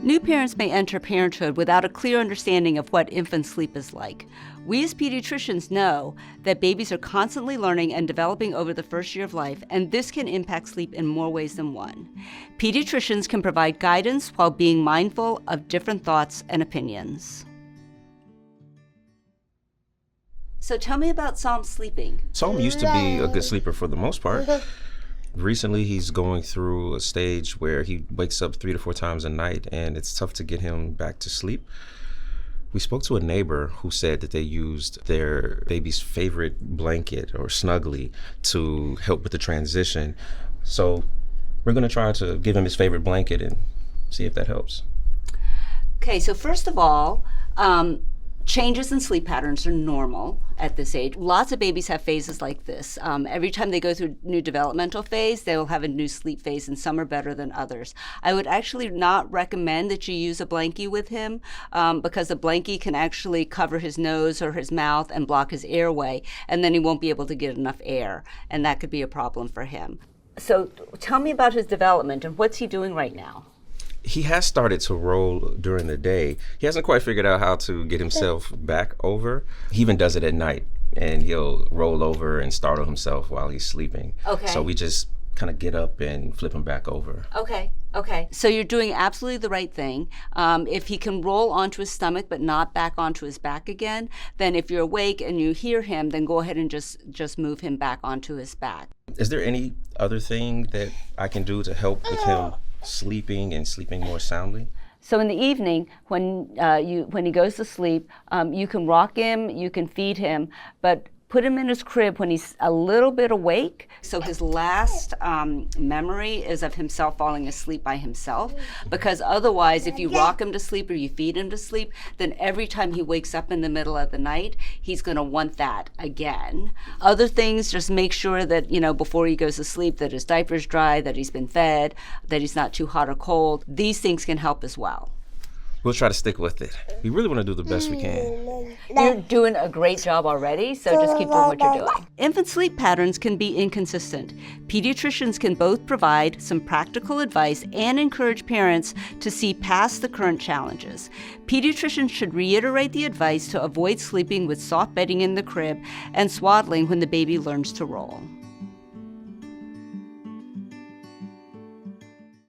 New parents may enter parenthood without a clear understanding of what infant sleep is like. We as pediatricians know that babies are constantly learning and developing over the first year of life, and this can impact sleep in more ways than one. Pediatricians can provide guidance while being mindful of different thoughts and opinions. So tell me about Psalm sleeping. Psalm used to be a good sleeper for the most part. Recently, he's going through a stage where he wakes up 3 to 4 times a night, and it's tough to get him back to sleep. We spoke to a neighbor who said that they used their baby's favorite blanket or snuggly to help with the transition. So we're going to try to give him his favorite blanket and see if that helps. Okay, so first of all, changes in sleep patterns are normal at this age. Lots of babies have phases like this. Every time they go through a new developmental phase, they will have a new sleep phase, and some are better than others. I would actually not recommend that you use a blankie with him because a blankie can actually cover his nose or his mouth and block his airway, and then he won't be able to get enough air, and that could be a problem for him. So tell me about his development, and what's he doing right now? He has started to roll during the day. He hasn't quite figured out how to get himself back over. He even does it at night, and he'll roll over and startle himself while he's sleeping. Okay. So we just kind of get up and flip him back over. Okay. So you're doing absolutely the right thing. If he can roll onto his stomach but not back onto his back again, then if you're awake and you hear him, then go ahead and just move him back onto his back. Is there any other thing that I can do to help with him sleeping and sleeping more soundly? So in the evening, when he goes to sleep, you can rock him, you can feed him, but put him in his crib when he's a little bit awake. So his last memory is of himself falling asleep by himself, because otherwise if you rock him to sleep or you feed him to sleep, then every time he wakes up in the middle of the night, he's going to want that again. Other things, just make sure that, before he goes to sleep, that his diaper's dry, that he's been fed, that he's not too hot or cold. These things can help as well. We'll try to stick with it. We really want to do the best we can. You're doing a great job already, so just keep doing what you're doing. Infant sleep patterns can be inconsistent. Pediatricians can both provide some practical advice and encourage parents to see past the current challenges. Pediatricians should reiterate the advice to avoid sleeping with soft bedding in the crib and swaddling when the baby learns to roll.